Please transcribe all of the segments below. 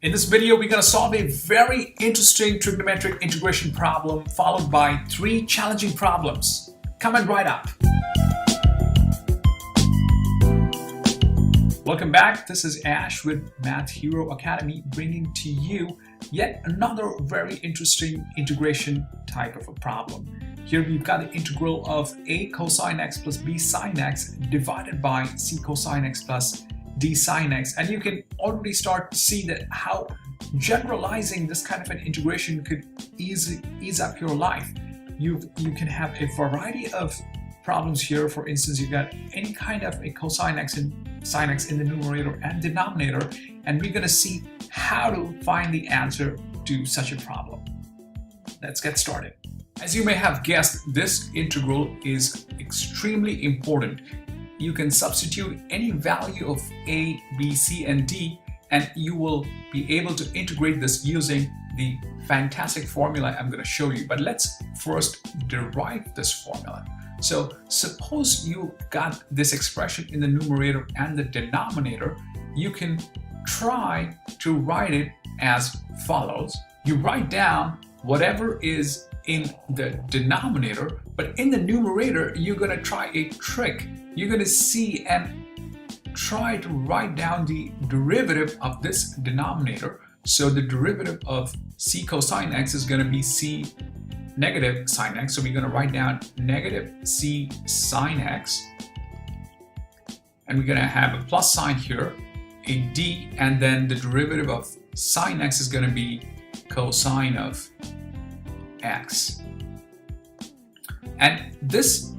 In this video, we're going to solve a very interesting trigonometric integration problem followed by 3 challenging problems. Coming right up. Welcome back. This is Ash with Math Hero Academy bringing to you yet another very interesting integration type of a problem. Here we've got the integral of a cosine x plus b sine x divided by c cosine x plus d sine x, and you can already start to see that how generalizing this kind of an integration could ease up your life. You can have a variety of problems here. For instance, you've got any kind of a cosine x and sine x in the numerator and denominator, and we're going to see how to find the answer to such a problem. Let's get started. As you may have guessed, this integral is extremely important. You can substitute any value of a, b, c, and d, and you will be able to integrate this using the fantastic formula I'm going to show you. But let's first derive this formula. So suppose you got this expression in the numerator and the denominator. You can try to write it as follows. You write down whatever is in the denominator, but in the numerator, you're going to try a trick. You're going to see and try to write down the derivative of this denominator. So the derivative of c cosine x is going to be c negative sine x. So we're going to write down negative c sine x. And we're going to have a plus sign here, a d, and then the derivative of sine x is going to be cosine of x. And this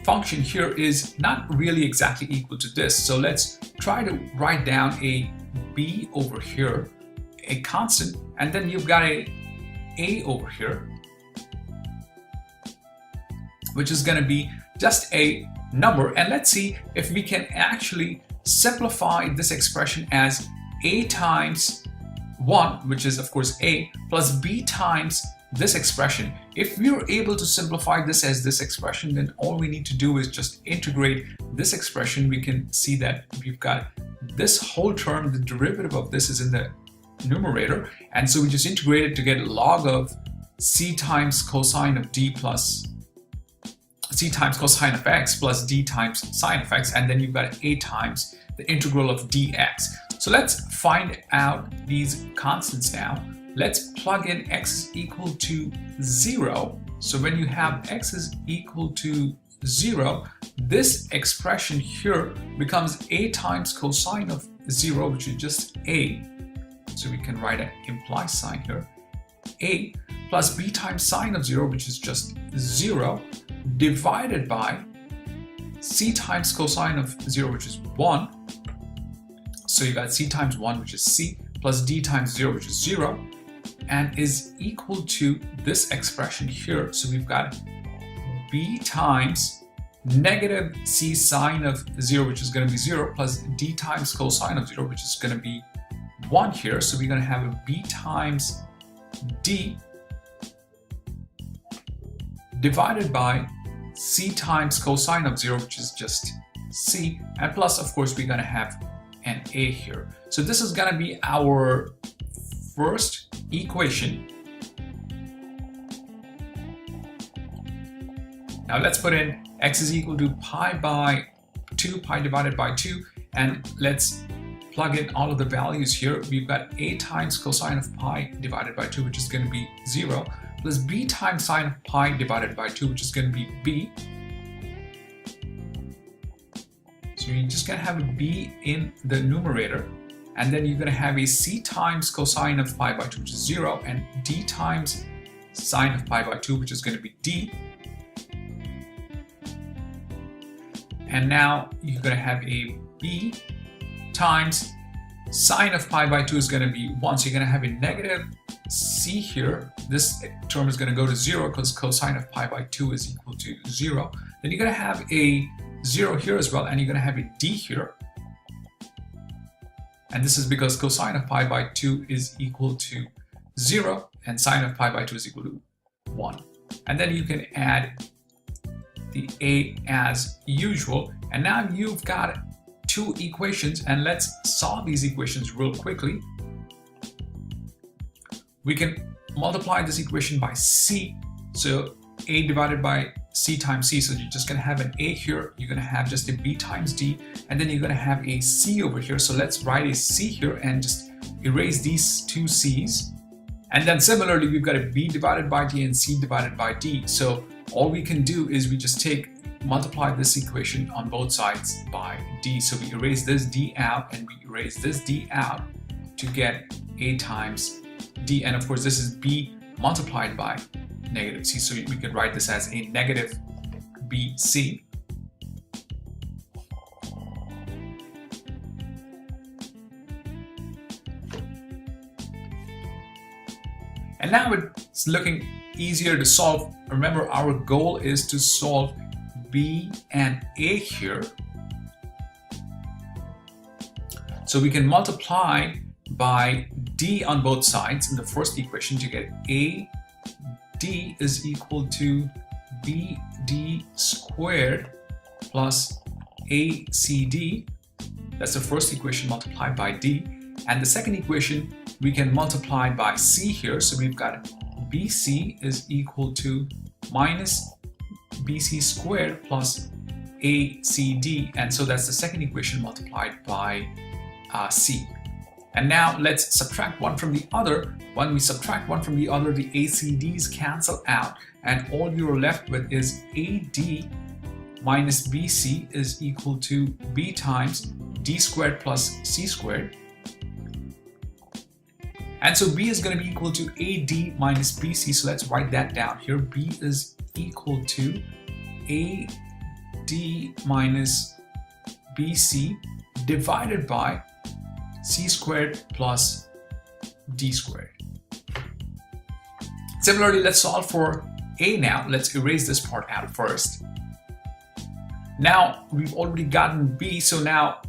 function here is not really exactly equal to this. So let's try to write down a b over here, a constant, and then you've got a over here, which is going to be just a number. And let's see if we can actually simplify this expression as a times 1, which is of course a, plus b times this expression. If we're able to simplify this as this expression, then all we need to do is just integrate this expression. We can see that we've got this whole term, the derivative of this is in the numerator, and so we just integrate it to get log of c times cosine of d plus c times cosine of x plus d times sine of x, and then you've got a times the integral of dx. So let's find out these constants now. Let's plug in x is equal to 0. So when you have x is equal to 0, this expression here becomes a times cosine of 0, which is just a. So we can write an implied sign here. A plus b times sine of 0, which is just 0, divided by c times cosine of 0, which is 1. So you got c times 1, which is c, plus d times 0, which is 0, and is equal to this expression here. So we've got b times negative c sine of 0, which is going to be 0, plus d times cosine of 0, which is going to be 1 here. So we're going to have a b times d divided by c times cosine of 0, which is just c, and plus of course we're going to have an a here. So this is going to be our first equation. Now let's put in x is equal to pi by 2, pi divided by 2, and let's plug in all of the values here. We've got a times cosine of pi divided by 2, which is going to be 0, plus b times sine of pi divided by 2, which is going to be b. So you're just going to have a b in the numerator, and then you're going to have a c times cosine of pi by 2, which is 0, and d times sine of pi by 2, which is going to be d. And now you're going to have a b times sine of pi by 2 is going to be 1. So you're going to have a negative c here. This term is going to go to 0 because cosine of pi by 2 is equal to 0. Then you're going to have a 0 here as well, and you're going to have a d here. And this is because cosine of pi by 2 is equal to 0 and sine of pi by 2 is equal to 1. And then you can add the a as usual. And now you've got two equations, and let's solve these equations real quickly. we can multiply this equation by c. So a divided by c times c. So you're just going to have an a here, you're going to have just a b times d, and then you're going to have a c over here. So let's write a c here and just erase these two c's. And then similarly, we've got a b divided by d and c divided by d. So all we can do is we just multiply this equation on both sides by d. So we erase this d out and we erase this d out to get a times d. And of course, this is b multiplied by negative c. So we can write this as a negative bc. And now it's looking easier to solve. Remember, our goal is to solve b and a here. So we can multiply by d on both sides in the first equation to get a d is equal to bd squared plus acd. That's the first equation multiplied by d. And the second equation we can multiply by c here. So we've got bc is equal to minus bc squared plus acd. And so that's the second equation multiplied by c. And now let's subtract one from the other. When we subtract one from the other, the ACDs cancel out, and all you're left with is AD minus BC is equal to B times D squared plus C squared. And so B is going to be equal to AD minus BC. So let's write that down here. B is equal to AD minus BC divided by C squared plus D squared. Similarly, let's solve for A now. Let's erase this part out first. Now we've already gotten B, so now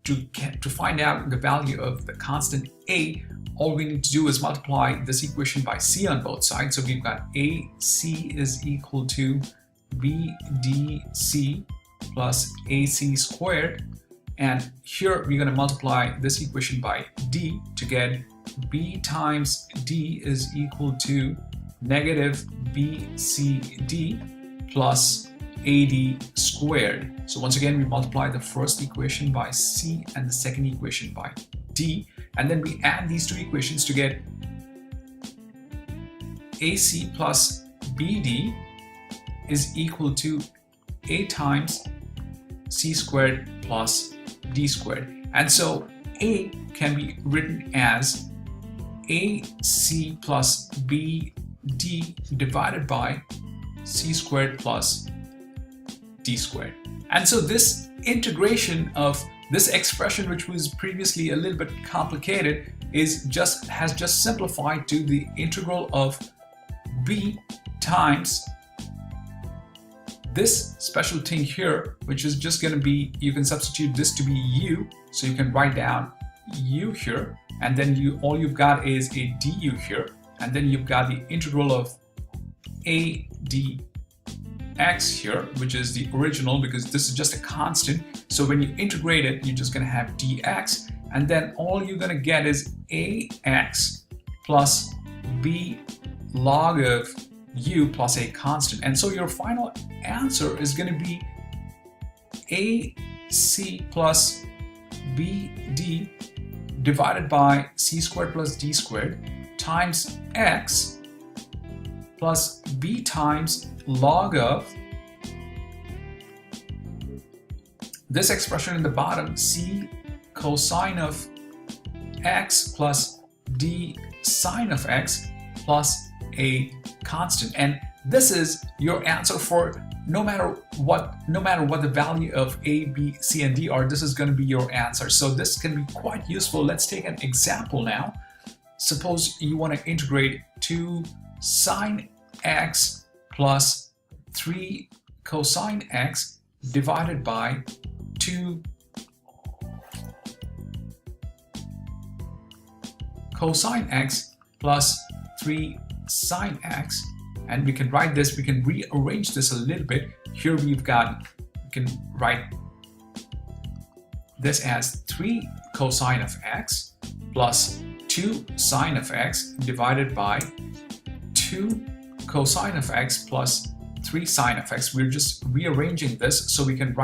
to find out the value of the constant A, all we need to do is multiply this equation by C on both sides. So we've got AC is equal to BDC plus AC squared. And here we're going to multiply this equation by D to get B times D is equal to negative BCD plus AD squared. So once again, we multiply the first equation by C and the second equation by D. And then we add these two equations to get AC plus BD is equal to A times C squared plus D squared. And so A can be written as AC plus BD divided by C squared plus D squared. And so this integration of this expression, which was previously a little bit complicated, has just simplified to the integral of B times this special thing here, which is just going to be, you can substitute this to be u, so you can write down u here, and then all you've got is a du here, and then you've got the integral of a dx here, which is the original because this is just a constant. So when you integrate it, you're just going to have dx, and then all you're going to get is ax plus b log of u plus a constant. And so your final answer is going to be AC plus BD divided by C squared plus D squared times x plus b times log of this expression in the bottom, C cosine of x plus D sine of x plus a constant. And this is your answer for no matter what the value of A, B, C, and D are, this is going to be your answer. So this can be quite useful. Let's take an example now. Suppose you want to integrate 2 sine x plus 3 cosine x divided by 2 cosine x plus 3 sine x. And we can write this, we can rearrange this a little bit. Here we can write this as 3 cosine of x plus 2 sine of x divided by 2 cosine of x plus 3 sine of x. We're just rearranging this so we can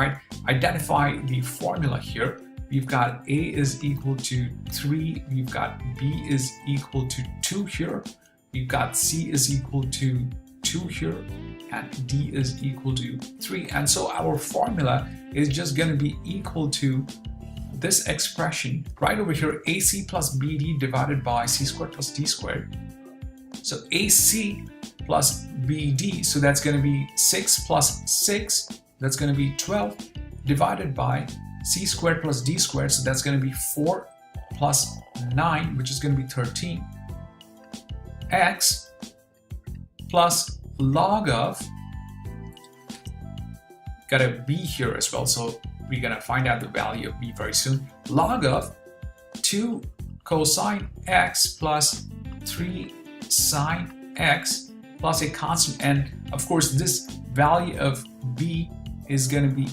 identify the formula here. We've got a is equal to 3, we've got b is equal to 2 here, we've got c is equal to 2 here, and d is equal to 3. And so our formula is just going to be equal to this expression right over here, ac plus bd divided by c squared plus d squared. So ac plus bd, so that's going to be 6 plus 6, that's going to be 12, divided by c squared plus d squared, so that's going to be 4 plus 9, which is going to be 13, x plus log of, got a b here as well, so we're going to find out the value of b very soon, log of 2 cosine x plus 3 sine x plus a constant, and of course this value of b is going to be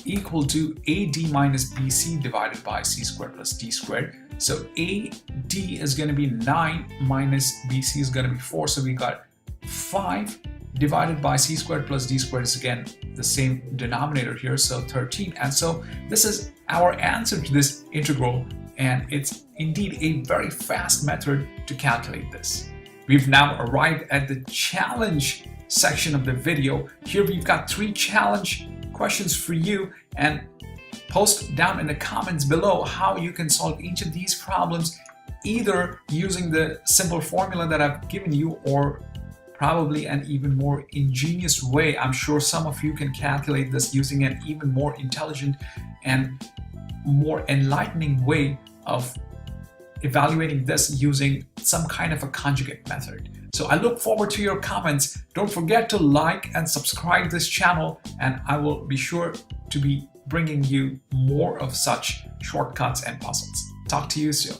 equal to AD minus BC divided by c squared plus d squared. So AD is going to be 9 minus BC is going to be 4. So we got 5 divided by c squared plus d squared is again the same denominator here, so 13. And so this is our answer to this integral, and it's indeed a very fast method to calculate this. We've now arrived at the challenge section of the video. Here we've got 3 challenge questions for you, and post down in the comments below how you can solve each of these problems, either using the simple formula that I've given you or probably an even more ingenious way. I'm sure some of you can calculate this using an even more intelligent and more enlightening way of evaluating this using some kind of a conjugate method. So I look forward to your comments. Don't forget to like and subscribe this channel, and I will be sure to be bringing you more of such shortcuts and puzzles. Talk to you soon.